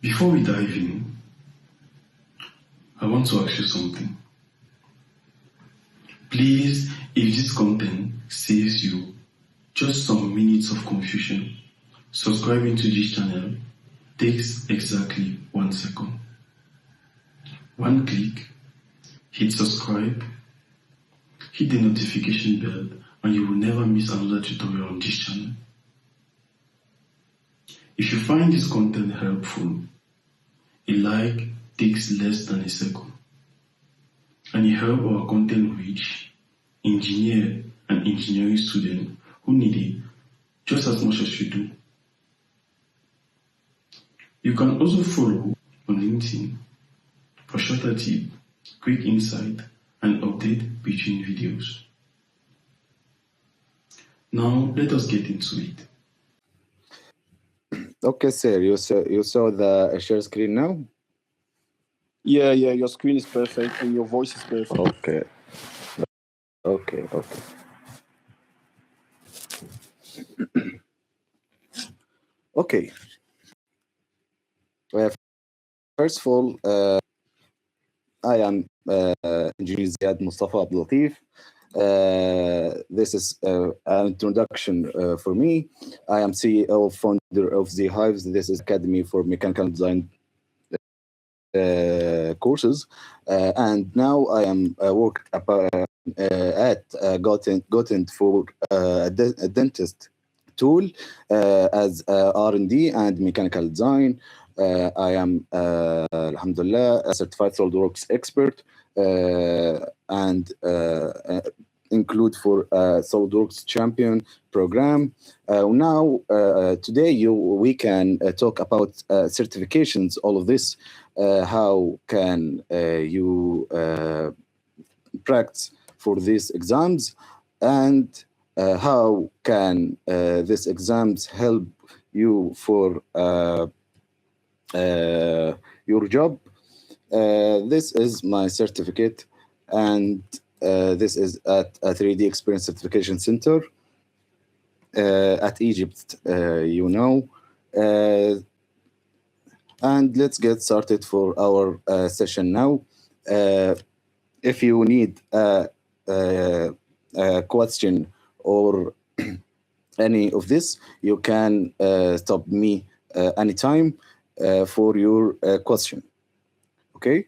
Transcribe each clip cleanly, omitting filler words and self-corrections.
Before we dive in, I want to ask you something. Please, if this content saves you just some minutes of confusion, subscribing to this channel takes exactly 1 second. One click, hit subscribe, hit the notification bell, and you will never miss another tutorial on this channel. If you find this content helpful, a like takes less than a second, and it helps our content reach engineer and engineering students who need it just as much as you do. You can also follow on LinkedIn for shorter tips, quick insight, and update between videos. Now let us get into it. Okay, sir. You saw the share screen now? Yeah, your screen is perfect and your voice is perfect. Okay. Okay. First of all, I am Engineer Ziad Mustafa Abdul Latif. This is an introduction for me. I am CEO, founder of the Hives. This is Academy for Mechanical Design courses, and now I am worked at Gotent for a dentist tool as R&D and mechanical design. I am, alhamdulillah, a certified SOLIDWORKS expert and include for SOLIDWORKS Champion program. Now, today we can talk about certifications, all of this. How can you practice for these exams, and how can these exams help you for your job. This is my certificate, and this is at a 3D Experience Certification Center at Egypt, and let's get started for our session now. If you need a question or any of this, you can stop me anytime for your question. Okay.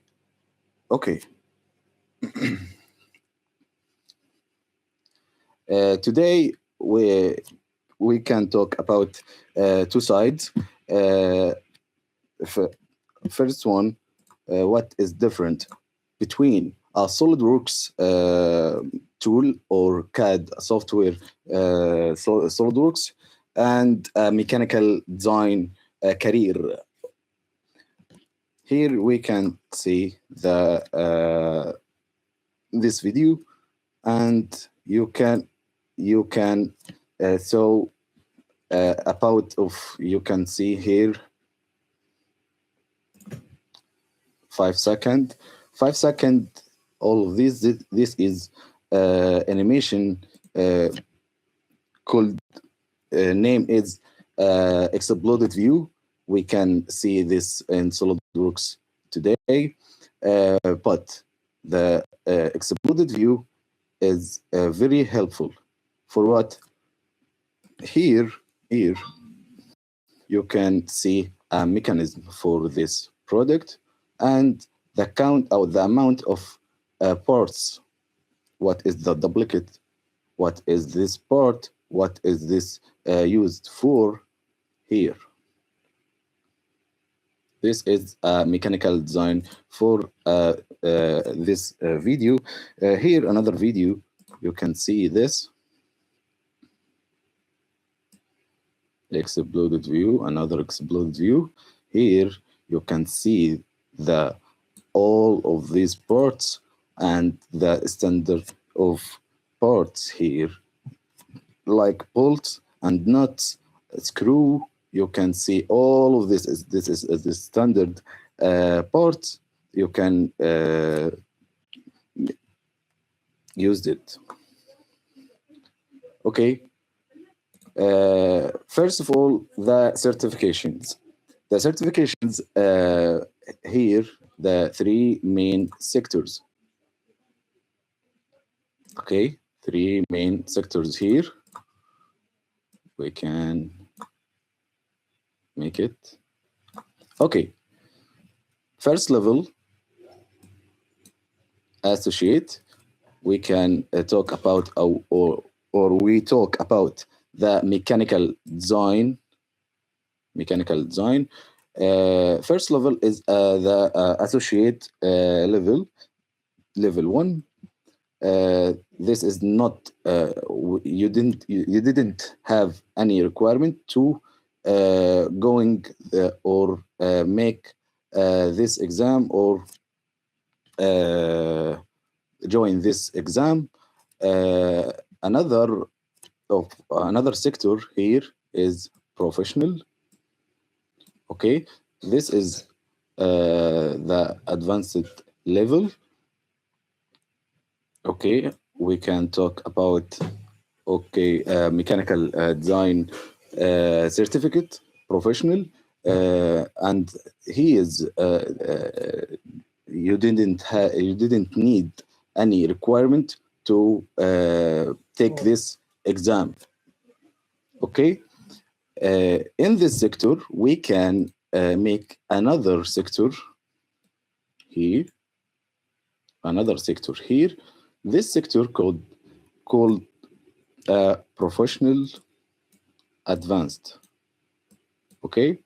Today we can talk about two sides. First one, what is different between a SolidWorks tool or CAD software, SolidWorks, and a mechanical design career. Here we can see the this video, and you can so about of you can see here 5 seconds. 5 seconds. All of this is animation called name is exploded view. We can see this in SolidWorks today, but the exploded view is very helpful for what? Here you can see a mechanism for this product and the count or the amount of parts. What is the duplicate? What is this part? What is this used for? Here. This is a mechanical design for this video. Here, another video, you can see this. Exploded view, another exploded view. Here, you can see all of these parts and the standard of parts here, like bolts and nuts, screw. You can see all of this. This is the standard parts. You can use it. Okay. First of all, the certifications. The certifications here, the three main sectors. Okay, three main sectors here. We can make it. Okay, first level, associate. We can talk about or we talk about the mechanical design. First level is the associate level 1. This is not you didn't have any requirement to going or make this exam or join this exam. Another sector here is professional. Okay, this is the advanced level. Okay, we can talk about mechanical design certificate, professional, and he is you didn't need any requirement to take this exam. Okay, in this sector we can make another sector here. This sector called professional advanced. Okay,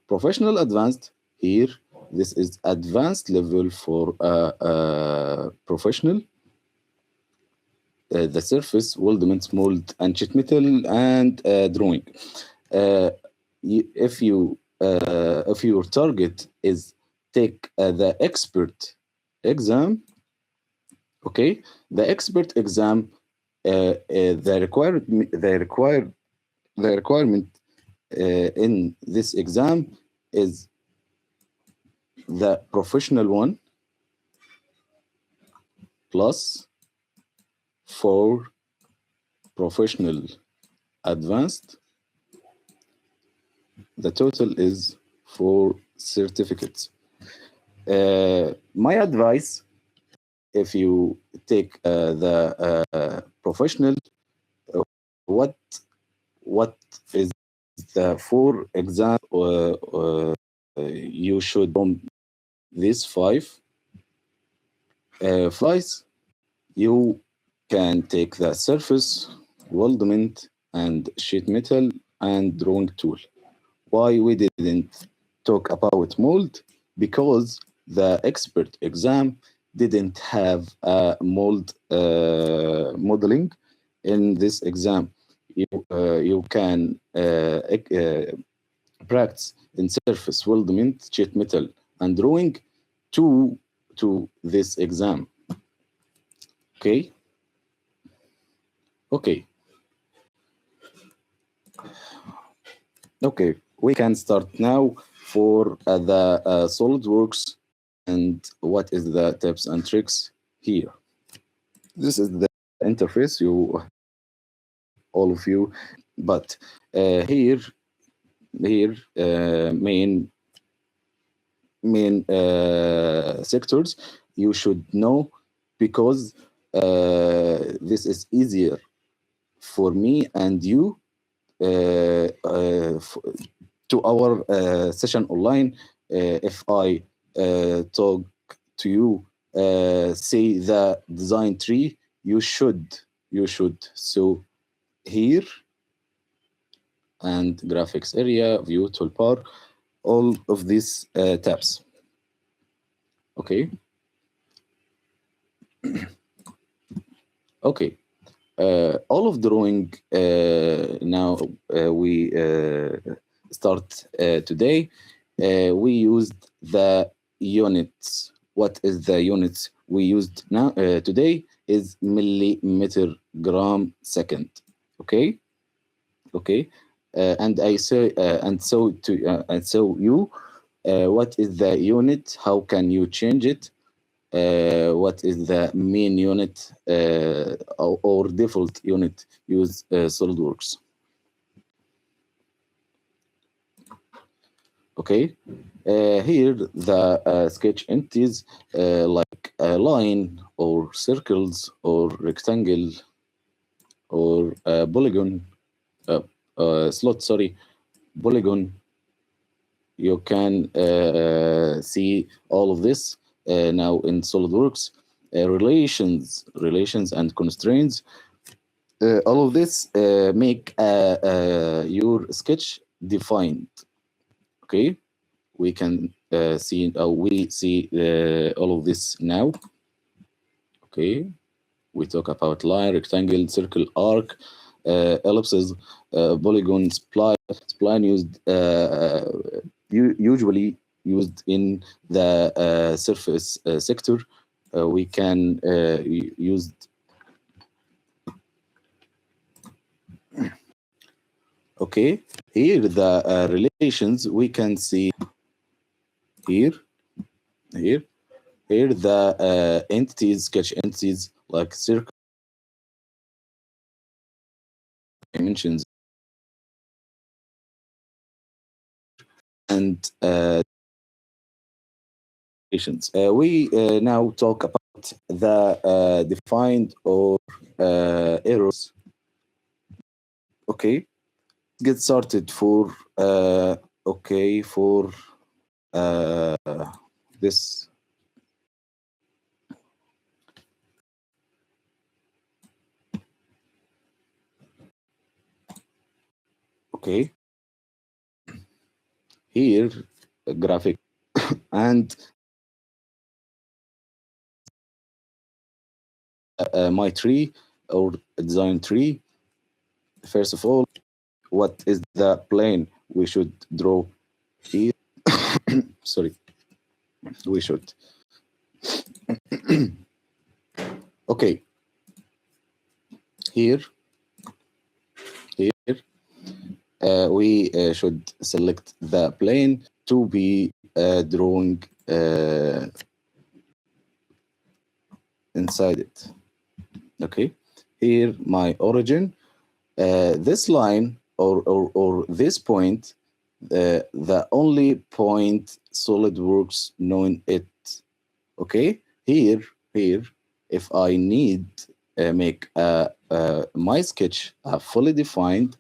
professional advanced here. This is advanced level for professional. The surface, weldment, mold, and sheet metal, and drawing. If your target is take the expert exam, okay, the expert exam, the requirement in this exam is the professional one plus 4 professional advanced. The total is 4 certificates. My advice, if you take the professional, what is the 4 exam you should from these 5 flies. You can take the surface, weldment, and sheet metal and drawing tool. Why we didn't talk about mold? Because the expert exam didn't have mold modeling in this exam. You can practice in surface, weldment, sheet metal, and drawing to this exam. Okay. Okay, we can start now for the SolidWorks and what is the tips and tricks here. This is the interface, all of you, but here main sectors you should know, because this is easier for me and you to our session online. If I talk to you, say the design tree, you should so here and graphics area, view, toolbar, all of these tabs. Okay. Okay. All of drawing now we start today. We used the units. What is the units we used now today is millimeter gram second. Okay. And I say and so you what is the unit? How can you change it? What is the main unit or default unit use SolidWorks? Okay, here the sketch entities like a line or circles or rectangle or polygon, slot, sorry, polygon. You can see all of this now in SolidWorks. Relations and constraints. All of this make your sketch defined. Okay, we can we see all of this now. Okay, we talk about line, rectangle, circle, arc, ellipses, polygon, spline used usually used in the surface sector. We can use. Okay, here the relations we can see here the entities, sketch entities like circle dimensions and relations. We now talk about the defined or errors. Okay, get started for okay for this. Okay, here graphic and my tree or design tree. First of all, what is the plane we should draw here? Sorry, we should. Okay, here we should select the plane to be drawing inside it. Okay, here my origin, this line or this point, the only point SolidWorks knowing it. Okay, here if I need make my sketch fully defined,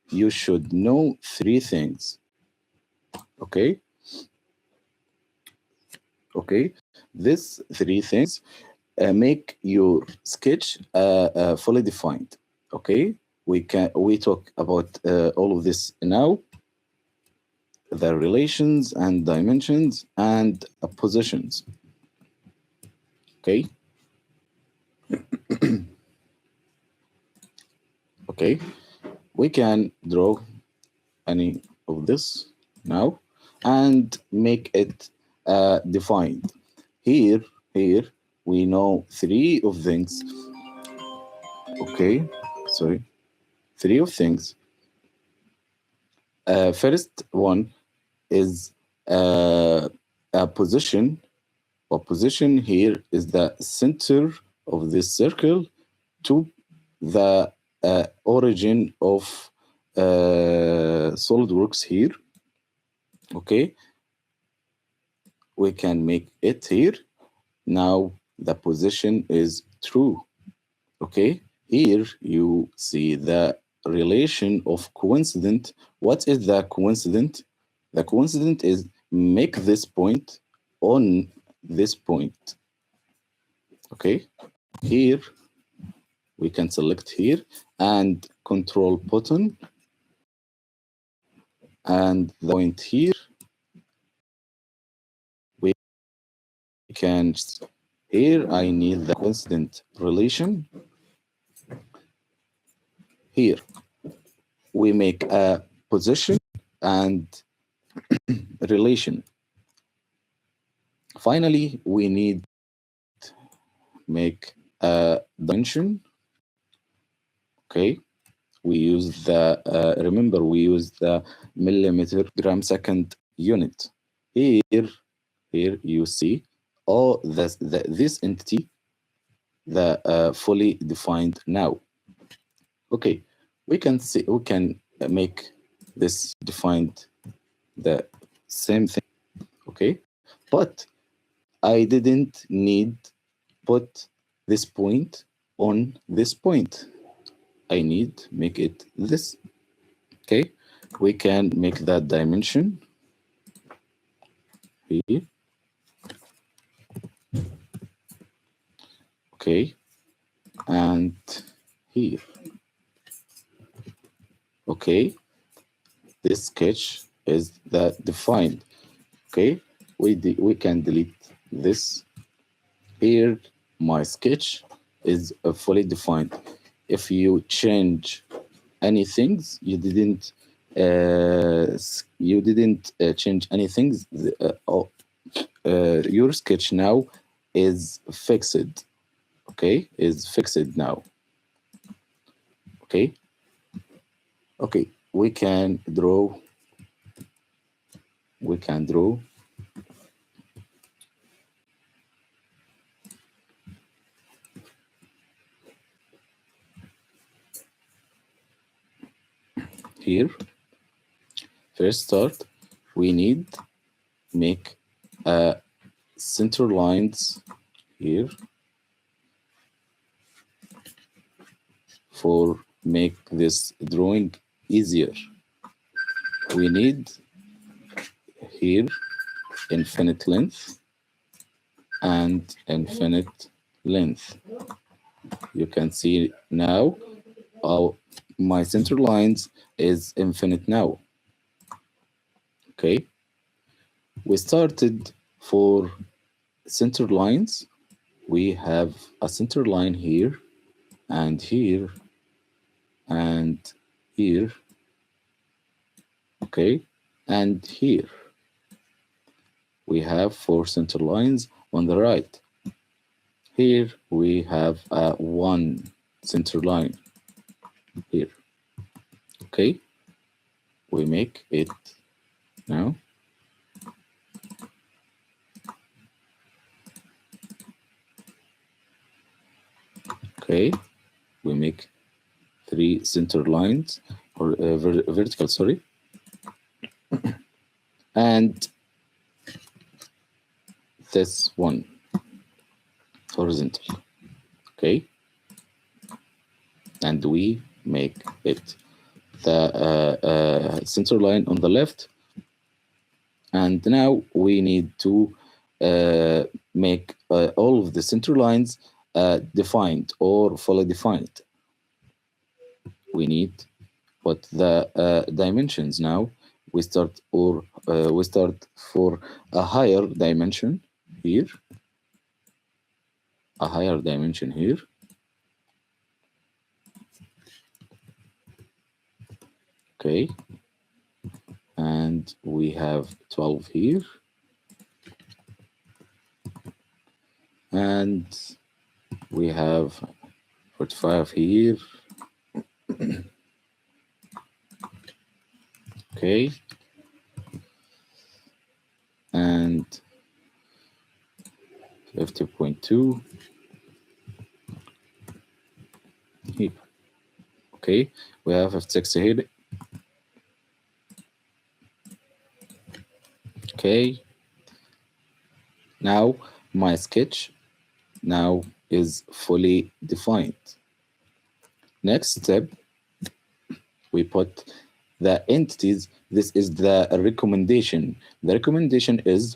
you should know three things. Okay, these three things make your sketch fully defined. Okay, we talk about all of this now. The relations and dimensions and positions. Okay. Okay, we can draw any of this now and make it defined. Here we know three of things. Okay, sorry, three of things. First one is a position. A position here is the center of this circle to the origin of SolidWorks here. Okay, we can make it here. Now the position is true. Okay, here you see the relation of coincident. What is the coincident? The coincident is make this point on this point. Okay, here we can select here and control button and the point here we can here I need the coincident relation. Here we make a position and relation. Finally, we need make a dimension. Okay, we use the remember we use the millimeter gram second unit. Here you see all this entity, the fully defined now. Okay, we can make this defined the same thing. Okay, but I didn't need put this point on this point. I need make it this. Okay, we can make that dimension here. Okay, and here. Okay, this sketch is that defined. Okay, we can delete this. Here, my sketch is fully defined. If you change anything, you didn't change anything. Your sketch now is fixed. Okay, is fixed now. Okay. Okay, we can draw. We can draw here. First start, we need make center lines here for make this drawing easier. We need here infinite length and infinite length. You can see now my center lines is infinite now. Okay, we started for center lines. We have a center line here and here and here. Okay, and here we have 4 center lines on the right. Here we have one center line here. Okay, we make it now. Okay, we make 3 center lines or vertical, sorry, and this one horizontal. Okay, and we make it the center line on the left. And now we need to make all of the center lines defined or fully defined. We need what the dimensions now. We start for a higher dimension here, a higher dimension here. Okay, and we have 12 here, and we have 45 here. Okay, and 50.2 here. Okay, we have 56 here. Okay, now my sketch now is fully defined. Next step, we put the entities. This is the recommendation. The recommendation is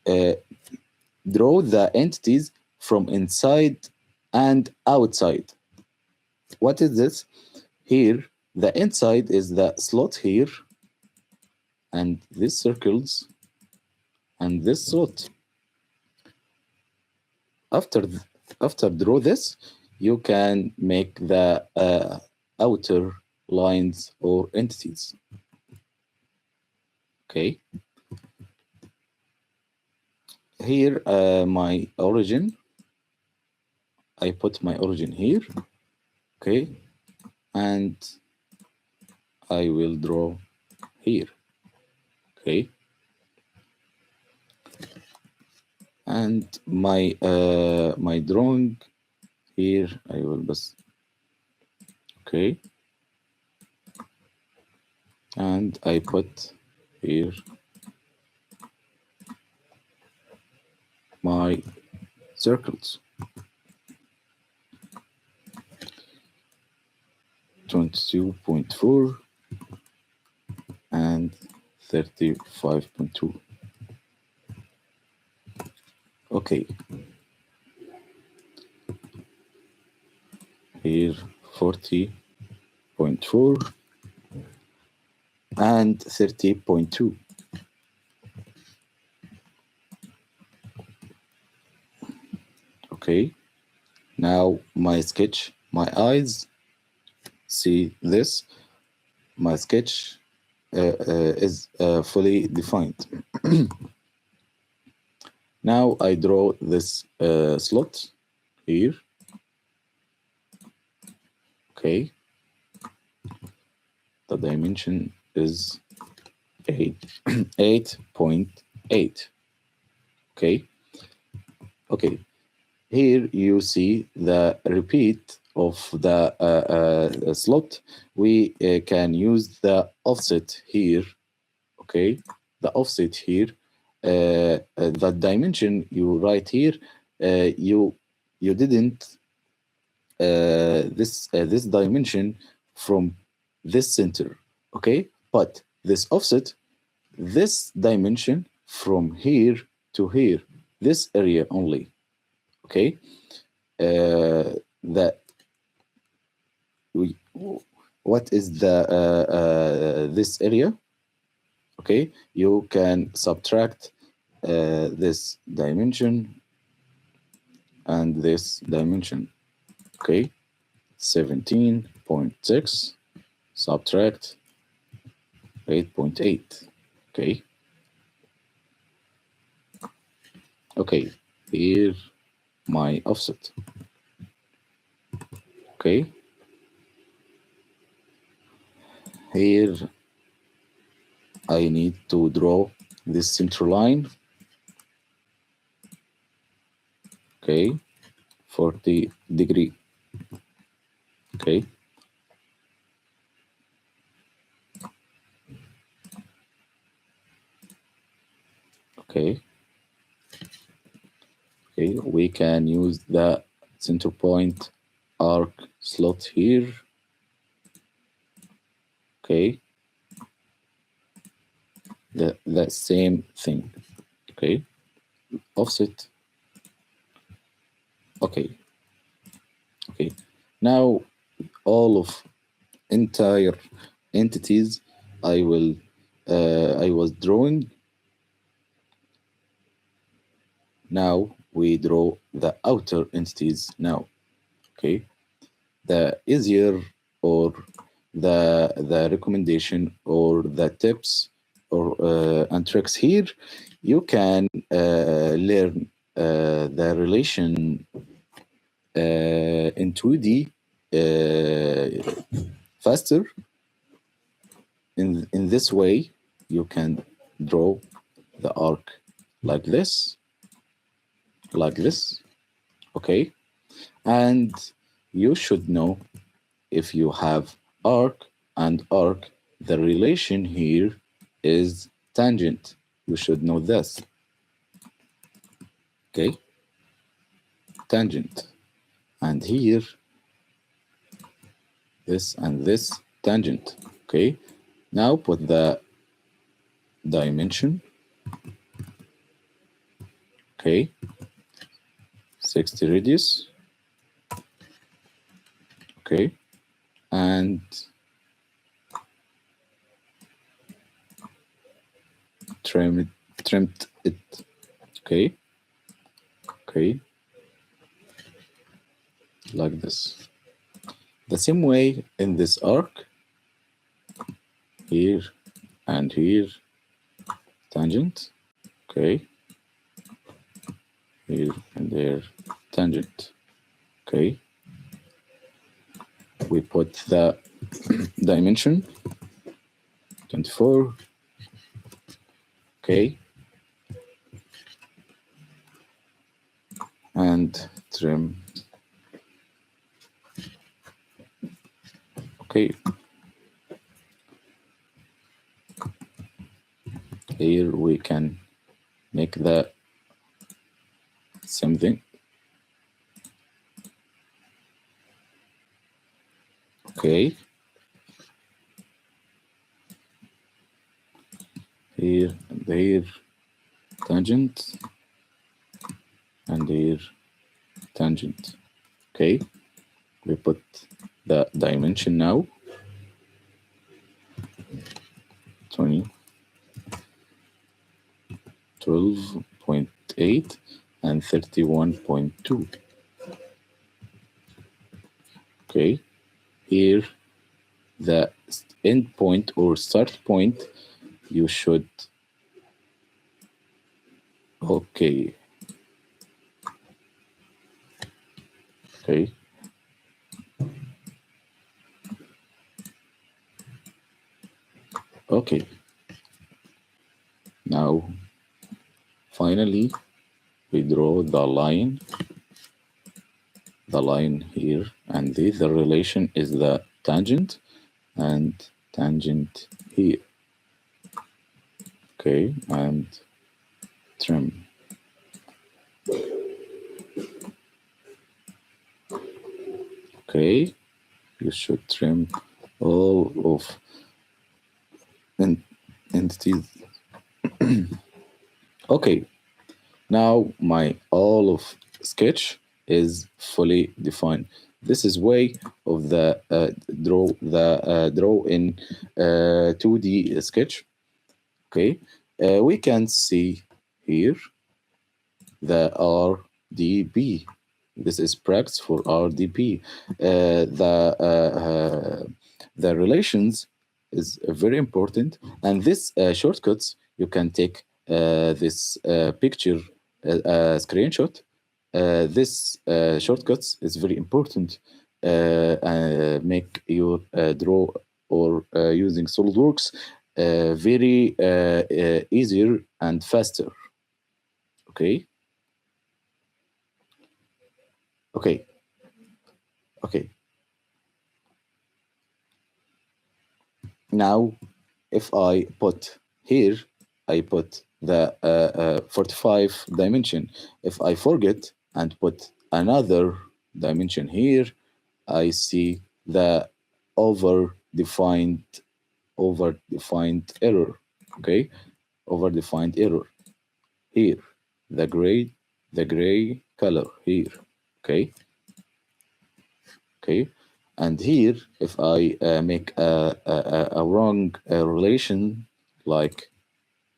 draw the entities from inside and outside. What is this? Here, the inside is the slot here, and these circles, and this slot. After draw this, you can make the outer lines or entities. Okay. Here, my origin. I put my origin here. Okay, and I will draw here. Okay. And my my drawing here, I will just, okay, and I put here my circles. 22.4 and 35.2. Okay. Here 40.4 and 30.2. Okay. Now my sketch, my eyes see this. My sketch is fully defined. Now I draw this slot here. Okay. The dimension is 8.8. Okay. Okay. Here you see the repeat of the slot. We can use the offset here. Okay. The offset here. The dimension you write here. You didn't this dimension from this center, okay, but this offset this dimension from here to here, this area only, okay. That we what is the this area, okay. You can subtract this dimension and this dimension. Okay, 17.6 subtract 8.8. Okay. Okay, here my offset. Okay. Here I need to draw this center line. Okay, 40 degree. Okay. Okay. Okay, we can use the center point arc slot here. Okay. The same thing. Okay. Offset. Okay. Okay. Now all of entire entities I was drawing. Now we draw the outer entities now. Okay. The easier or the recommendation or the tips or and tricks here, you can learn the relation in 2D faster. In this way, you can draw the arc like this, okay. And you should know, if you have arc and arc, the relation here is tangent. You should know this. Okay, tangent. And here, this and this tangent. Okay, now put the dimension. Okay, 60 radius. Okay, and trimmed it. Okay, okay, like this. The same way in this arc, here and here, tangent. Okay, here and there, tangent. Okay, we put the dimension 24. Okay, and trim. Okay, Here we can make the same thing. Okay. Here and here, tangent, and here, tangent. Okay. We put the dimension now. 20, 12.8 and 31.2. Okay, here the end point or start point you should, okay, okay. Now finally we draw the line here, and the relation is the tangent and tangent here. Okay, and trim. Okay, you should trim all of entities. Okay, now my all of sketch is fully defined. This is way of the draw in 2D sketch. Okay, we can see here the RDP. This is practice for RDP. The relations is very important, and this shortcuts you can take this picture screenshot. This shortcuts is very important. Make your draw or using SolidWorks very easier and faster. Okay. Okay. Okay. Now, if I put here, I put the 45 dimension. If I forget and put another dimension here, I see the over-defined error. Okay, over-defined error here. The gray color here. Okay. Okay. And here, if I make a wrong relation, like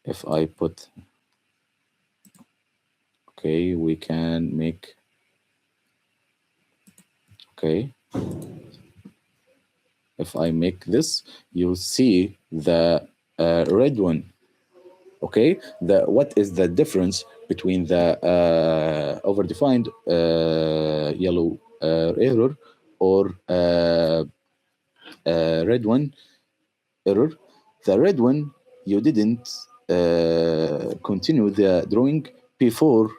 if I put, okay, we can make, okay. If I make this, you see the red one. Okay, what is the difference between the over-defined yellow error or red one error? The red one, you didn't continue the drawing before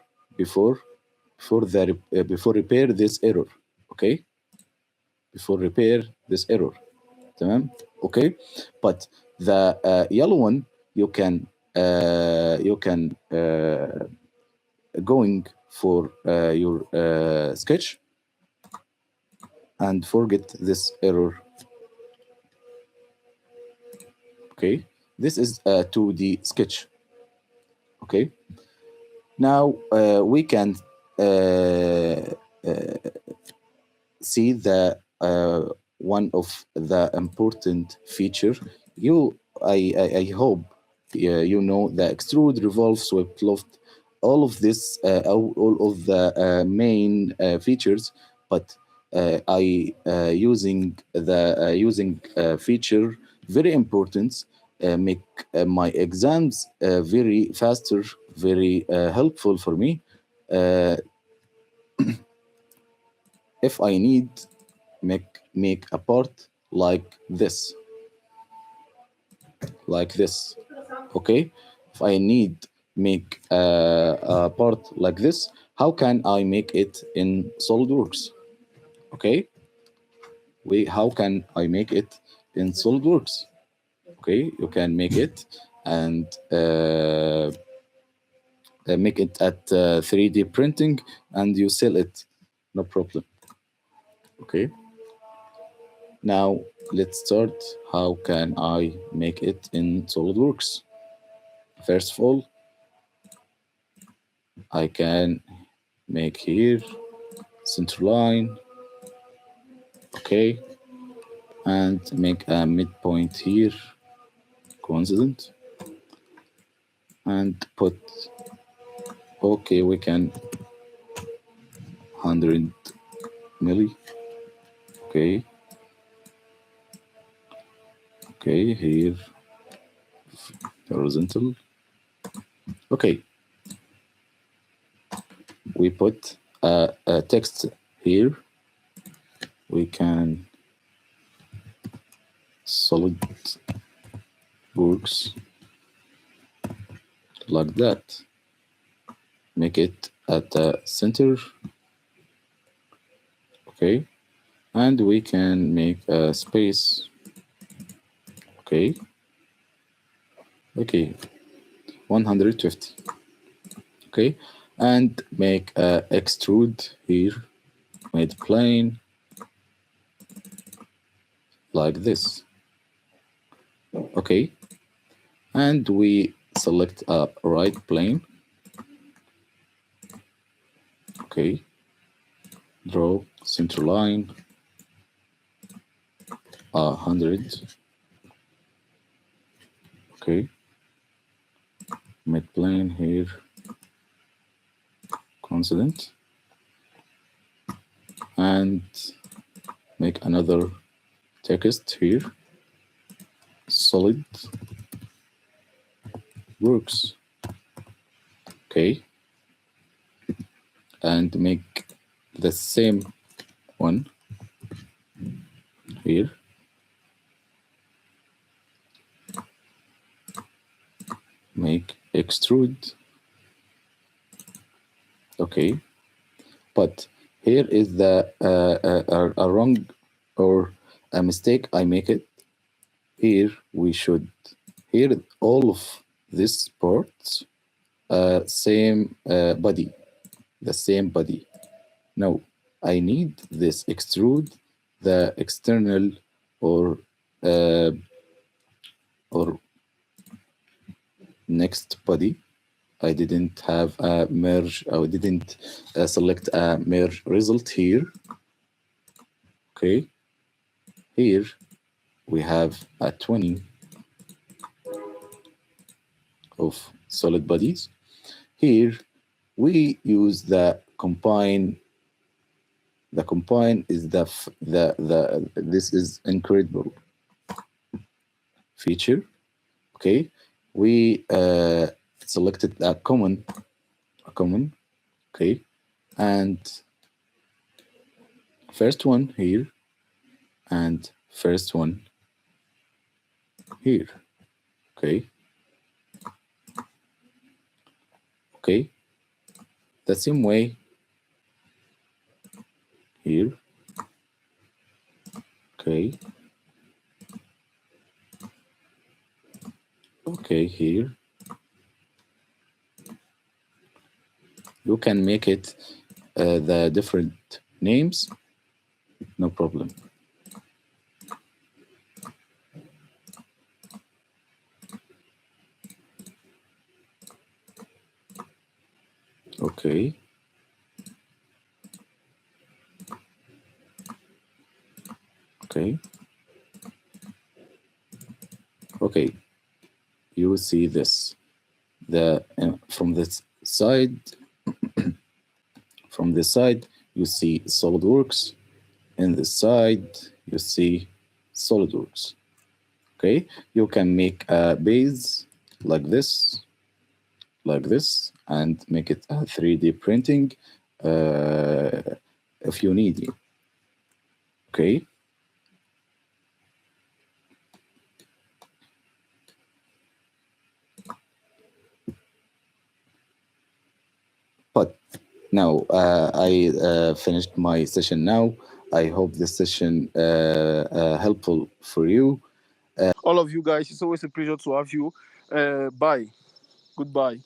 repair this error. Okay, before repair this error. تمام. Okay, but the yellow one you can going for your sketch and forget this error. Okay, this is a 2D sketch. Okay, now we can see the one of the important feature. I hope you know the extrude, revolve, swept, loft, all of this, all of the main features, but I using the feature very important, make my exams very faster, very helpful for me. If I need make a part like this, okay. If I need make a part like this, how can I make it in SolidWorks? Okay, how can I make it in SolidWorks? Okay, you can make it and make it at 3D printing, and you sell it, no problem. Okay. Now let's start. How can I make it in SolidWorks? First of all, I can make here center line, okay, and make a midpoint here, coincident, and put, okay, we can 100 milli, okay, okay, here horizontal, okay. We put a text here. We can SolidWorks like that. Make it at the center. Okay. And we can make a space. Okay. Okay. 150. Okay. And make a extrude here. Made plane. Like this. Okay. And we select a right plane. Okay. Draw center line. 100. Okay. Mid plane here. Coincident. And make another text here. SolidWorks. Okay. And make the same one here. Make extrude. Okay. But here is the a wrong or a mistake I make it. Here we should, here all of these parts same body, the same body. No, I need this extrude, the external or next body. I didn't have a merge, I didn't select a merge result here. Okay, here we have a 20 of solid bodies. Here we use the combine. The combine is this is incredible feature. Okay, we selected a common, okay, and first one here and first one here. Okay, okay, the same way here. Okay, okay, here you can make it the different names, no problem. Okay, okay, okay, you see this, the from this side, from this side you see SolidWorks, in this side you see SolidWorks. Okay, you can make a base like this, and make it a 3D printing if you need it. Okay. But now I finished my session now. I hope this session helpful for you. All of you guys, it's always a pleasure to have you. Bye. Goodbye.